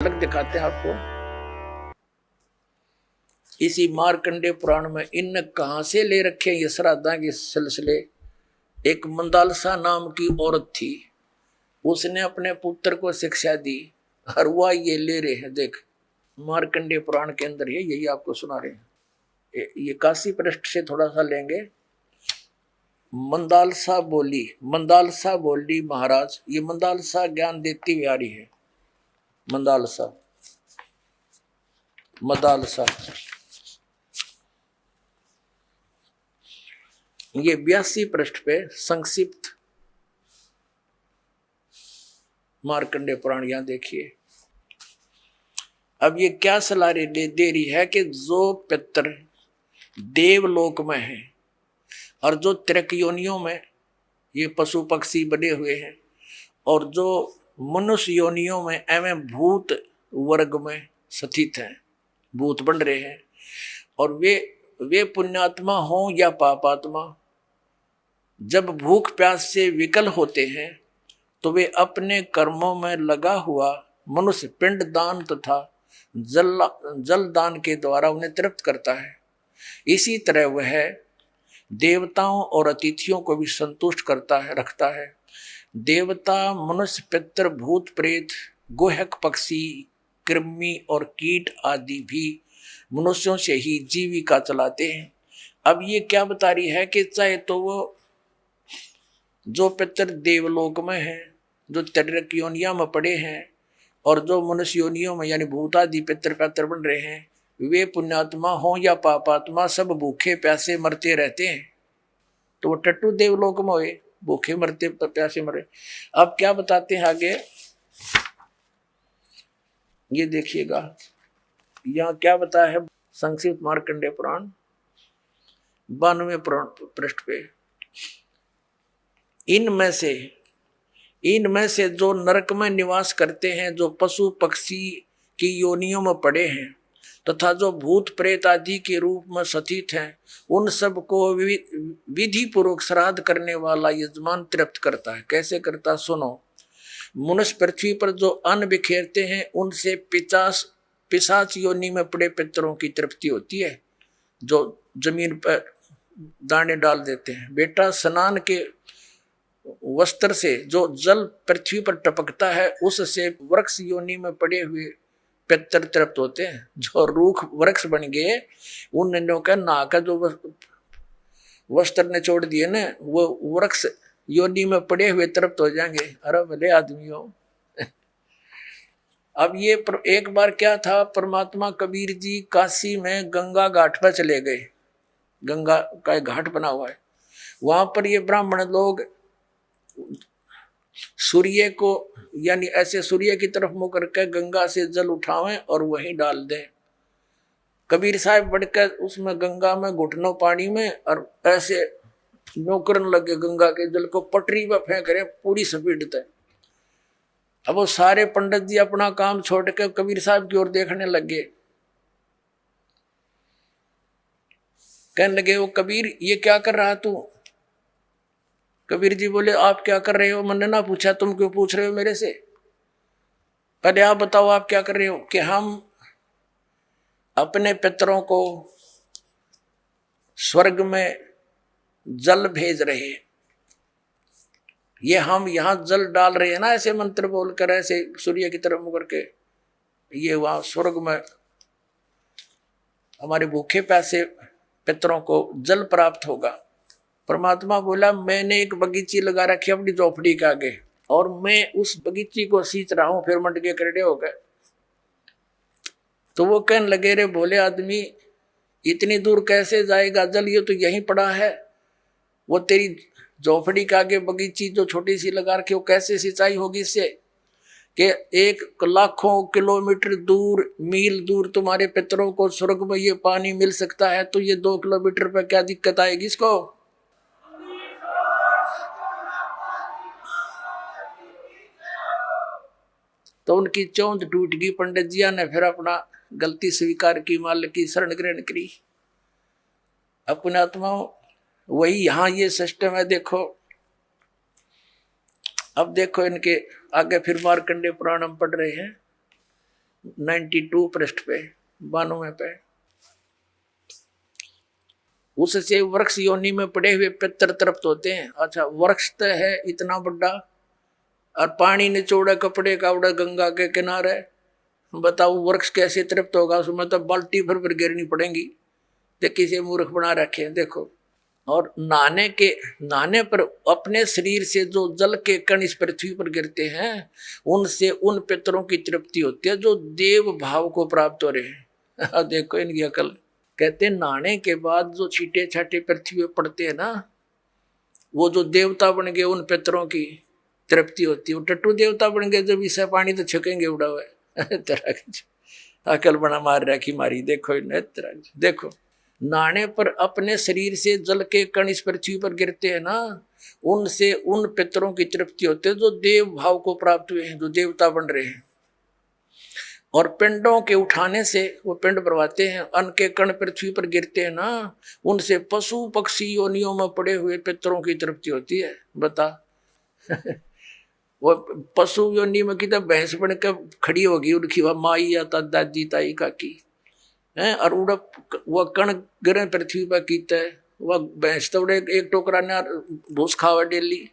झलक दिखाते हैं आपको। इसी मार्कंडे पुराण में इन कहां से ले रखे ये श्राद्धा के सिलसिले। एक मंदालसा नाम की औरत थी, उसने अपने पुत्र को शिक्षा दी, और वह ये ले रहे हैं। देख मार्कंडे पुराण के अंदर है, यही आपको सुना रहे हैं। ये काशी पृष्ठ से थोड़ा सा लेंगे। मंदालसा बोली महाराज, ये मंदालसा ज्ञान देती बिहारी है। मंदालसा ये 82 पृष्ठ पे संक्षिप्त मार्कंडे पुराण यहां देखिए। अब ये क्या सलाह दे रही है कि जो पितर देवलोक में है और जो त्रिक योनियों में ये पशु पक्षी बने हुए हैं, और जो मनुष्य योनियों में एवं भूत वर्ग में स्थित हैं, भूत बन रहे हैं, और वे पुण्यात्मा हों या पापात्मा, जब भूख प्यास से विकल होते हैं तो वे अपने कर्मों में लगा हुआ मनुष्य पिंड दान तथा जल दान के द्वारा उन्हें तृप्त करता है। इसी तरह वह देवताओं और अतिथियों को भी संतुष्ट रखता है। देवता, मनुष्य, पितर, भूत, प्रेत, गुहक, पक्षी, कृमि और कीट आदि भी मनुष्यों से ही जीविका चलाते हैं। अब ये क्या बता रही है कि चाहे तो वो जो पितर देवलोक में है, जो त्रिक योनिया में पड़े हैं, और जो मनुष्य योनियों में यानी भूतादि पितर पैतर बन रहे हैं, वे पुण्यात्मा हों या पापात्मा, सब भूखे प्यासे मरते रहते हैं। तो वो टट्टू देवलोक में हुए, भूखे मरते प्यासे मरे। अब क्या बताते हैं आगे, ये देखिएगा यहाँ क्या बताया है संक्षिप्त मार्कंडे पुराण 92 पृष्ठ पे। इनमें से जो नरक में निवास करते हैं, जो पशु पक्षी की योनियों में पड़े हैं, तथा जो भूत प्रेत आदि के रूप में स्थित हैं, उन सब को विधि पूर्वक श्राद्ध करने वाला यजमान तृप्त करता है। कैसे करता, सुनो। मनुष्य पृथ्वी पर जो अन्न बिखेरते हैं, उनसे पिशाच योनि में पड़े पितरों की तृप्ति होती है, जो जमीन पर दाने डाल देते हैं। बेटा, स्नान के वस्त्र से जो जल पृथ्वी पर टपकता है, उससे वृक्ष योनि में पड़े हुए पितर तृप्त होते हैं। जो रूख वृक्ष बन गए, उन नन्हों का नाका जो वस्त्र ने छोड़ दिए ना, वो वृक्ष योनि में पड़े हुए तृप्त हो जाएंगे। अरे भले आदमियों। अब ये एक बार क्या था, परमात्मा कबीर जी काशी में गंगा घाट पर चले गए। गंगा का एक घाट बना हुआ है, वहां पर ये ब्राह्मण लोग सूर्य को यानी ऐसे सूर्य की तरफ मुंह करके गंगा से जल उठावें और वहीं डाल दें। कबीर साहब बढ़कर उसमें गंगा में घुटनों पानी में और ऐसे नौकरन लगे, गंगा के जल को पटरी पर फेंक रहे पूरी स्पीड तक। अब वो सारे पंडित जी अपना काम छोड़ के कबीर साहब की ओर देखने लगे। कहने लगे, वो कबीर ये क्या कर रहा तू? कबीर जी बोले, आप क्या कर रहे हो? मैंने ना पूछा, तुम क्यों पूछ रहे हो मेरे से? पहले आप बताओ आप क्या कर रहे हो? कि हम अपने पितरों को स्वर्ग में जल भेज रहे हैं। ये हम यहां जल डाल रहे हैं ना, ऐसे मंत्र बोलकर, ऐसे सूर्य की तरफ मुंह करके, ये वहां स्वर्ग में हमारे भूखे प्यासे पितरों को जल प्राप्त होगा। परमात्मा बोला, मैंने एक बगीची लगा रखी अपनी झोपड़ी के आगे, और मैं उस बगीची को सींच रहा हूं। फिर मंड के करड़े हो गए। तो वो कहने लगे, रे भोले आदमी, इतनी दूर कैसे जाएगा जल? ये तो यहीं पड़ा है। वो तेरी झोपड़ी के आगे बगीची जो छोटी सी लगा रखी, वो कैसे सिंचाई होगी इससे? कि 1 लाखों किलोमीटर दूर, मील दूर तुम्हारे पितरों को स्वर्ग में ये पानी मिल सकता है, तो ये 2 किलोमीटर पर क्या दिक्कत आएगी इसको? तो उनकी चौंध टूट गई। पंडित जिया ने फिर अपना गलती स्वीकार की, मालिक की शरण ग्रहण करी। अपने आत्माओं, वही यहां ये सिस्टम है। देखो, अब देखो इनके आगे फिर मार्कंडे पुराण हम पढ़ रहे हैं। 92 पृष्ठ पे 92 पे। उससे वृक्ष योनि में पड़े हुए पितर तृप्त होते हैं। अच्छा, वृक्ष तो है इतना बड़ा और पानी निचोड़ा कपड़े का उड़ा गंगा के किनारे, बताओ वृक्ष कैसे तृप्त होगा? उसमें तो बाल्टी भर गिरनी पड़ेगी। तो किसी मूर्ख बना रखे हैं देखो। और नहाने पर अपने शरीर से जो जल के कण इस पृथ्वी पर गिरते हैं, उनसे उन पितरों की तृप्ति होती है जो देव भाव को प्राप्त हो रहे हैं। देखो इनकी अकल। कहते हैं नहाने के बाद जो छींटे छाटे पृथ्वी पर पड़ते हैं ना, वो जो देवता बन गए उन पितरों की तृप्ति होती है। वो टट्टू देवता बन गए जब इसे पानी तो छकेंगे उड़ा हुआ तरह की अकल बना मार रखी मारी। देखो देखो, नहाने पर अपने शरीर से जल के कण इस पृथ्वी पर गिरते हैं ना, उनसे उन पितरों की तृप्ति होती है जो देव भाव को प्राप्त हुए हैं, जो देवता बन रहे हैं। और पिंडों के उठाने से वो पिंड भरवाते हैं, अन्न के कण पृथ्वी पर गिरते हैं ना, उनसे पशु पक्षी योनियों में पड़े हुए पितरों की तृप्ति होती है। बता वो पशु योनि में की भैंस बन कर खड़ी होगी, उनकी वह माई या दादी ताई काकी है, और उड़प वह कण गिरे पृथ्वी पर कीता है। वह भैंस तो उड़े एक टोकरा ने भूस खावा डेली,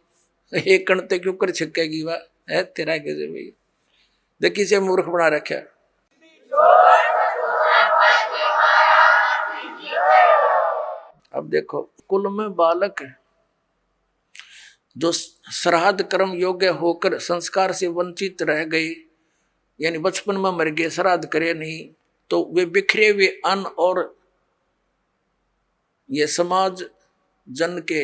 एक कण तक क्यों कर छिकेगी वह है तेरा कैसे भाई। देखिए से मूर्ख बना रखा। अब देखो, कुल में बालक जो श्राद्ध कर्म योग्य होकर संस्कार से वंचित रह गए, यानी बचपन में मर गए, श्राद्ध करे नहीं, तो वे बिखरे हुए अन्न और ये समाज जन के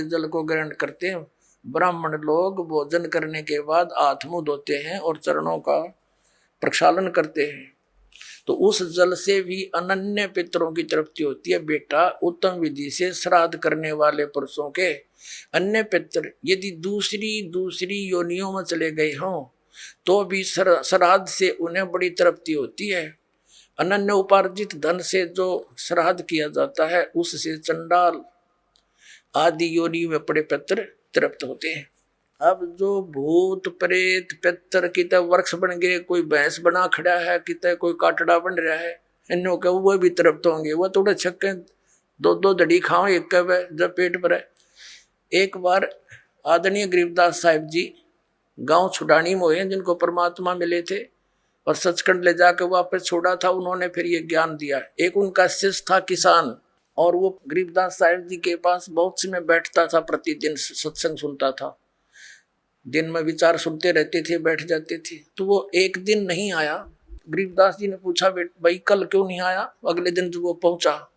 जल को ग्रहण करते हैं। ब्राह्मण लोग भोजन करने के बाद हाथ मुंह धोते हैं और चरणों का प्रक्षालन करते हैं, तो उस जल से भी अनन्य पितरों की तृप्ति होती है। बेटा, उत्तम विधि से श्राद्ध करने वाले पुरुषों के अन्य पितर यदि दूसरी योनियों में चले गए हों तो भी श्राद्ध से उन्हें बड़ी तृप्ति होती है। अनन्य उपार्जित धन से जो श्राद्ध किया जाता है, उससे चंडाल आदि योनि में पड़े पितर तृप्त होते हैं। अब जो भूत प्रेत पितर कितने वृक्ष बन गए, कोई भैंस बना खड़ा है, कितने कोई काटड़ा बन रहा है, इन्हों के वो भी तृप्त होंगे। वो थोड़े छक्के दो दड़ी खाओ एक कब है जब पेट भरे। एक बार आदरणीय गरीबदास साहिब जी गांव छुड़ानी में हुए, जिनको परमात्मा मिले थे और सचखंड ले जाकर वापस छोड़ा था, उन्होंने फिर ये ज्ञान दिया। एक उनका शिष्य था किसान, और वो गरीबदास साहिब जी के पास बहुत समय बैठता था, प्रतिदिन सत्संग सुनता था, दिन में विचार सुनते रहते थे, बैठ जाते थे। तो वो एक दिन नहीं आया। गरीबदास जी ने पूछा, भाई कल क्यों नहीं आया? अगले दिन जब वो पहुंचा,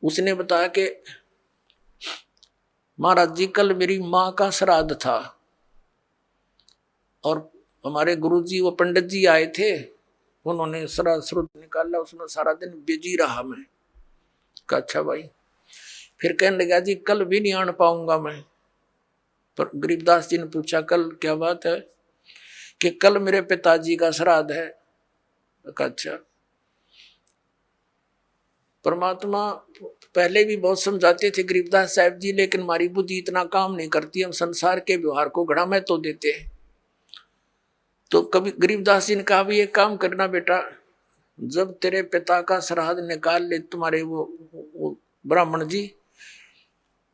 उसने बताया कि महाराज जी कल मेरी माँ का श्राद्ध था और हमारे गुरुजी वो पंडित जी आए थे, उन्होंने श्राद्ध निकाला, उसमें सारा दिन बिजी रहा मैं। कहा अच्छा भाई। फिर कहने लगा जी कल भी नहीं आने पाऊंगा मैं। पर गरीबदास जी ने पूछा कल क्या बात है? कि कल मेरे पिताजी का श्राद्ध है। कहा अच्छा। परमात्मा पहले भी बहुत समझाते थे गरीबदास साहिब जी, लेकिन हमारी बुद्धि इतना काम नहीं करती, हम संसार के व्यवहार को घड़ा में तो देते हैं। तो कभी गरीबदास जी ने कहा भी एक काम करना बेटा, जब तेरे पिता का श्राद्ध निकाल ले तुम्हारे वो ब्राह्मण जी,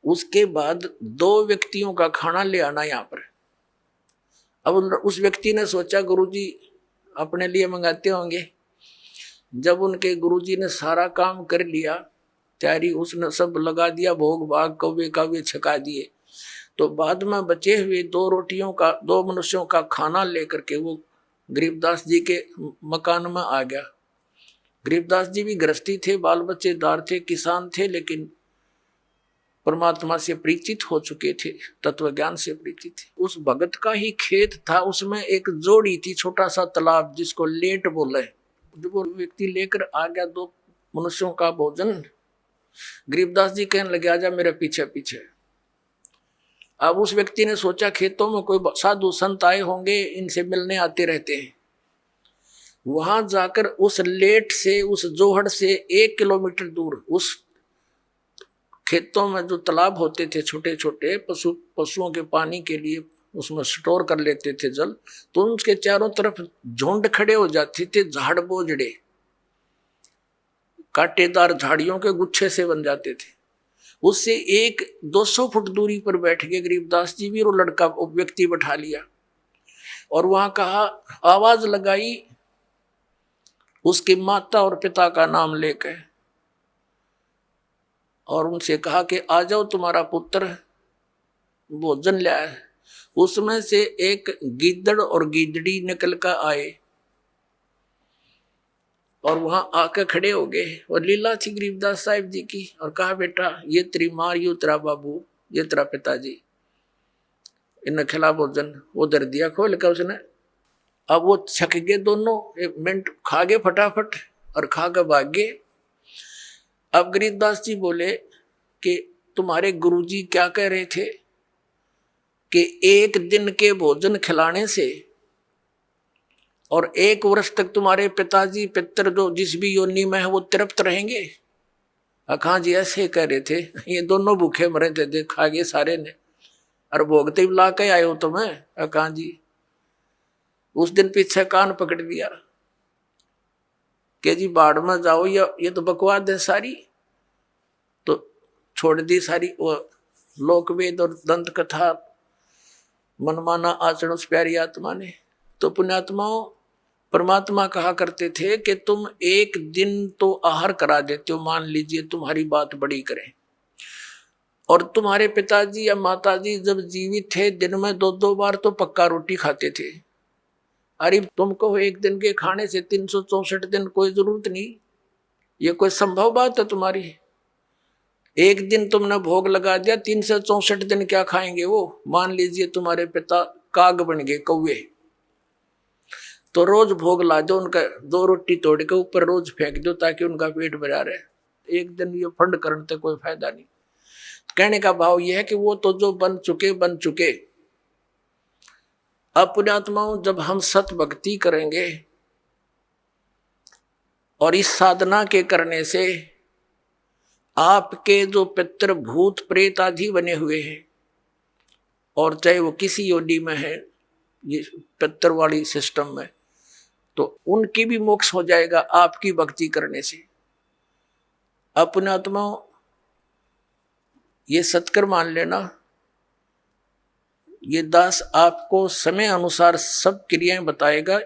उसके बाद 2 व्यक्तियों का खाना ले आना यहाँ पर। अब उस व्यक्ति ने सोचा गुरुजी अपने लिए मंगाते होंगे। जब उनके गुरुजी ने सारा काम कर लिया, तैयारी उसने सब लगा दिया, भोग भाग कौवे कावे छका दिए, तो बाद में बचे हुए 2 मनुष्यों का खाना लेकर के वो गरीबदास जी के मकान में आ गया। गरीबदास जी भी गृहस्थी थे, बाल बच्चेदार थे, किसान थे, लेकिन परमात्मा से परिचित हो चुके थे, तत्व ज्ञान से परिचित थे। उस भगत का ही खेत था, उसमें एक जोड़ी थी, छोटा सा तालाब जिसको लेट बोले। जब वो व्यक्ति लेकर आ गया 2 मनुष्यों का भोजन, गरीबदास जी कहने लगे आजा मेरे पीछे पीछे। अब उस व्यक्ति ने सोचा खेतों में कोई साधु संत आए होंगे, इनसे मिलने आते रहते हैं। वहां जाकर उस लेट से, उस जोहड़ से 1 किलोमीटर दूर उस खेतों में जो तालाब होते थे छोटे छोटे, पशुओं के पानी के लिए उसमें स्टोर कर लेते थे जल, तो उसके चारों तरफ झुंड खड़े हो जाते थे, झाड़ बोझड़े कांटेदार झाड़ियों के गुच्छे से बन जाते थे। उससे एक 200 फुट दूरी पर बैठ के गरीबदास जी भी वो लड़का व्यक्ति बैठा लिया और वहां कहा, आवाज लगाई उसकी माता और पिता का नाम लेकर और उनसे कहा कि आ जाओ, तुम्हारा पुत्र भोजन लाया है। उसमें से एक गिद्दड़ और गिद्दड़ी निकल कर आए और वहां आकर खड़े हो गए और लीला थी गरीबदास साहिब जी की, और कहा, बेटा ये तेरी माँ, ये तेरा बाबू, ये तेरा पिताजी, इन्हें खिला भोजन। वो दर दिया खोल कर उसने। अब वो छक गए दोनों, एक मिनट खा गए फटाफट और खा कर भाग गए। अब गरीबदास जी बोले कि तुम्हारे गुरुजी क्या कह रहे थे कि एक दिन के भोजन खिलाने से और 1 वर्ष तक तुम्हारे पिताजी पितर जो जिस भी योनि में है वो तृप्त रहेंगे। अखा जी ऐसे कह रहे थे, ये दोनों भूखे मरे थे, देखा गए सारे ने, और भोगते ला के आए हो तुम्हें। अखा जी उस दिन पीछे कान पकड़ दिया कि जी बाढ़ में जाओ, या ये तो बकवाद है सारी, तो छोड़ दी सारी वो लोकवेद और दंत कथा, मनमाना आचरण उस प्यारी आत्मा ने। तो पुण्यात्माओं, परमात्मा कहा करते थे कि तुम एक दिन तो आहार करा देते हो, मान लीजिए तुम्हारी बात बड़ी करें, और तुम्हारे पिताजी या माताजी जब जीवित थे दिन में 2-2 बार तो पक्का रोटी खाते थे। अरे तुमको एक दिन के खाने से 364 दिन कोई जरूरत नहीं, ये कोई संभव बात है तुम्हारी? एक दिन तुमने भोग लगा दिया, 364 दिन क्या खाएंगे वो? मान लीजिए तुम्हारे पिता काग बन गए, कौवे, तो रोज भोग ला दो उनका, 2 रोटी तोड़ के ऊपर रोज फेंक दो ताकि उनका पेट भरा रहे। एक दिन ये फंड करने से कोई फायदा नहीं। कहने का भाव यह है कि वो तो जो बन चुके। अब पुण्यात्माओं, जब हम सत भक्ति करेंगे और इस साधना के करने से आपके जो पितृ भूत प्रेत आदि बने हुए हैं, और चाहे वो किसी योनि में है ये पितृ वाली सिस्टम में, तो उनकी भी मोक्ष हो जाएगा आपकी भक्ति करने से। अपने आत्माओं, ये सत्कर मान लेना, ये दास आपको समय अनुसार सब क्रियाएं बताएगा।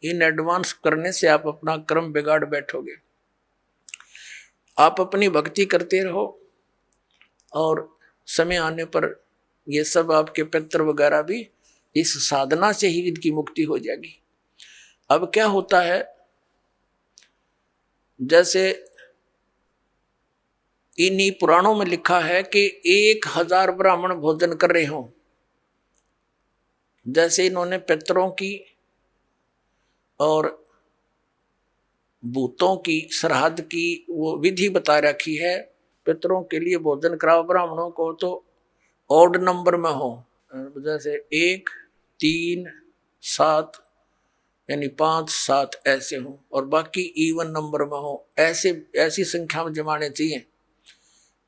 इन एडवांस करने से आप अपना कर्म बिगाड़ बैठोगे। आप अपनी भक्ति करते रहो और समय आने पर ये सब आपके पितृ वगैरह भी इस साधना से ही इनकी मुक्ति हो जाएगी। अब क्या होता है, जैसे इन्हीं पुराणों में लिखा है कि 1000 ब्राह्मण भोजन कर रहे हों, जैसे इन्होंने पितरों की और भूतों की श्राद्ध की वो विधि बता रखी है। पितरों के लिए भोजन कराओ ब्राह्मणों को तो ऑड नंबर में हो, जैसे 1, 3, 7 यानी 5, 7 ऐसे हो, और बाकी इवन नंबर में हो, ऐसी संख्या में जमाने चाहिए।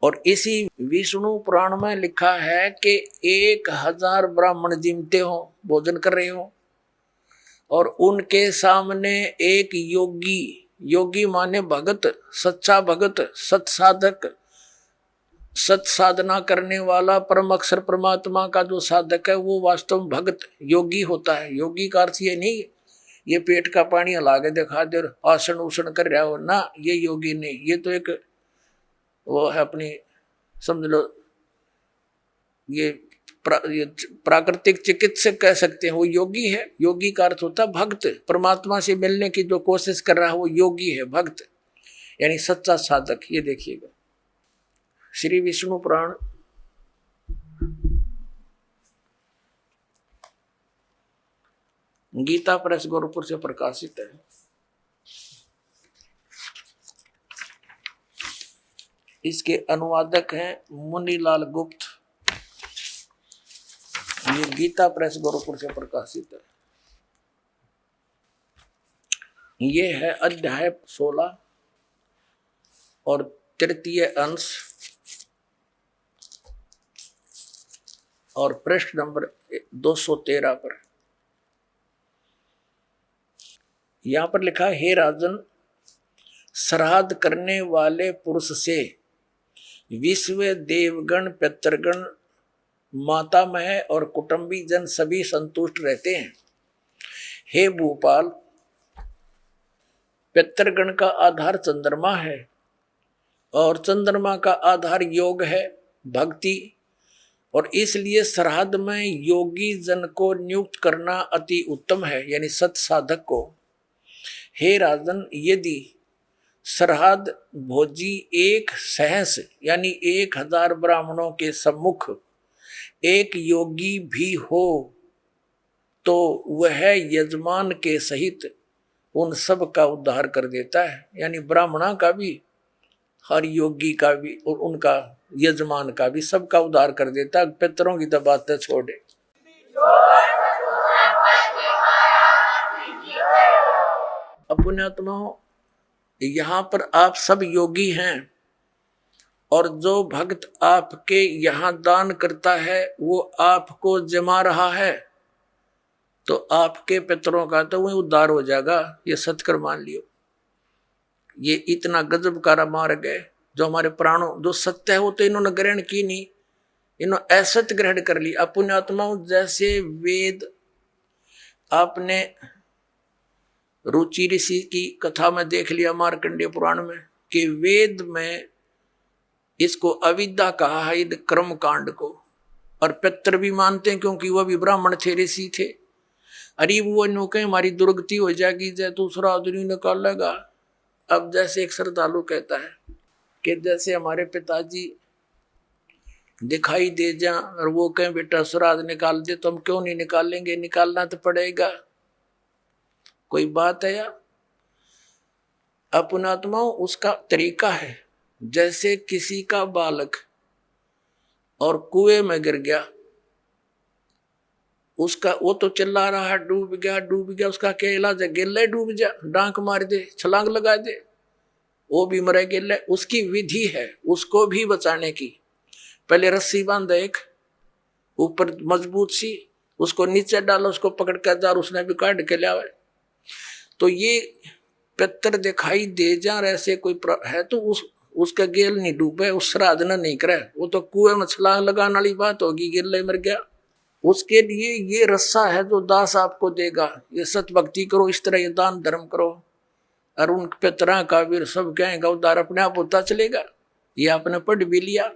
और इसी विष्णु पुराण में लिखा है कि 1000 ब्राह्मण जिमते हो, भोजन कर रहे हो, और उनके सामने एक योगी माने भगत, सच्चा भगत, सत्साधक, सत साधना करने वाला, परम अक्षर परमात्मा का जो साधक है वो वास्तव में भगत योगी होता है। योगी का अर्थ ये नहीं ये पेट का पानी हला के दिखा दे आसन उसन कर रहा हो ना, ये योगी नहीं। ये तो एक वो है अपनी, समझ लो ये प्राकृतिक चिकित्सक कह सकते हैं, वो योगी है। योगी का अर्थ होता है भक्त, परमात्मा से मिलने की जो कोशिश कर रहा है वो योगी है, भक्त यानी सच्चा साधक। ये देखिएगा श्री विष्णु पुराण गीता प्रेस गोरखपुर से प्रकाशित है। इसके अनुवादक हैं मुनीलाल गुप्त। ये गीता प्रेस गोरखपुर से प्रकाशित है। ये है अध्याय 16 और तृतीय अंश। और पृष्ठ नंबर 213 पर यहां पर लिखा है, हे राजन, श्राद्ध करने वाले पुरुष से विश्व देवगण, पितृगण, मातामह और कुटुंबी जन सभी संतुष्ट रहते हैं। हे भूपाल, पितृगण का आधार चंद्रमा है और चंद्रमा का आधार योग है, भक्ति, और इसलिए श्राद्ध में योगी जन को नियुक्त करना अति उत्तम है, यानी सत साधक को। हे राजन, यदि श्राद्ध भोजी एक सहस यानी 1000 ब्राह्मणों के सम्मुख एक योगी भी हो तो वह यजमान के सहित उन सब का उद्धार कर देता है, यानी ब्राह्मणा का भी, हर योगी का भी और उनका यजमान का भी, सबका उद्धार कर देता है। पितरों की तो बात छोड़े। पुण्यात्माओं, यहाँ पर आप सब योगी हैं और जो भक्त आपके यहाँ दान करता है वो आपको जमा रहा है, तो आपके पितरों का तो वही उद्धार हो जाएगा, ये सत्कर मान लियो। ये इतना गजब का मार्ग है जो हमारे प्राणों, जो सत्य है वो तो इन्होंने ग्रहण की नहीं, इन्होंने असत्य ग्रहण कर ली। पुण्यात्माओं, जैसे वेद, आपने रुचि ऋषि की कथा में देख लिया मार्कंडेय पुराण में कि वेद में इसको अविद्या कहा है, कर्म कांड को, और पितर भी मानते हैं क्योंकि वह भी ब्राह्मण थे, ऋषि थे। अरे वो नो कहीं हमारी दुर्गति हो जाएगी, जय दूसरा आदमी निकालेगा। अब जैसे एक श्रद्धालु कहता है कि जैसे हमारे पिताजी दिखाई दे जा और वो कहें बेटा श्राद्ध निकाल दे, तो हम क्यों नहीं निकालेंगे, निकालना तो पड़ेगा। कोई बात है या? पुण्यात्माओं, उसका तरीका है, जैसे किसी का बालक और कुएं में गिर गया, उसका वो तो चिल्ला रहा है डूब गया डूब गया, उसका क्या इलाज है? गिल्ले डूब जा, डांक मार दे, छलांग लगा दे, वो भी मरे गिल्ले। उसकी विधि है उसको भी बचाने की। पहले रस्सी बांधे एक ऊपर मजबूत सी, उसको नीचे डालो, उसको पकड़ कर जा, उसने भी काट के लिया। तो ये पितर दिखाई दे जा ऐसे कोई है तो उसका गेल नहीं डूबे, उस श्राद्ध न नहीं करे, वो तो कुएं में छलांग लगाने वाली बात होगी, गिल्ले मर गया। उसके लिए ये रस्सा है जो दास आपको देगा, ये सत भक्ति करो, इस तरह ये दान धर्म करो, और उन पितरा का भी सब कहेगा उद्धार अपने आप होता चलेगा। ये आपने पढ़ भी लिया,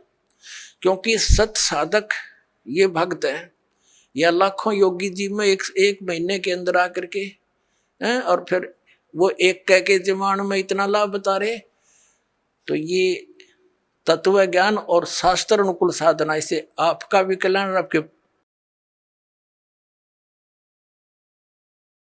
क्योंकि सत साधक ये भक्त है, या लाखों योगी जी में एक महीने के अंदर आकर के हैं, और फिर वो एक कह के जमान में इतना लाभ बता रहे। तो ये तत्व ज्ञान और शास्त्र अनुकूल साधना, इससे आपका भी कल्याण और आपके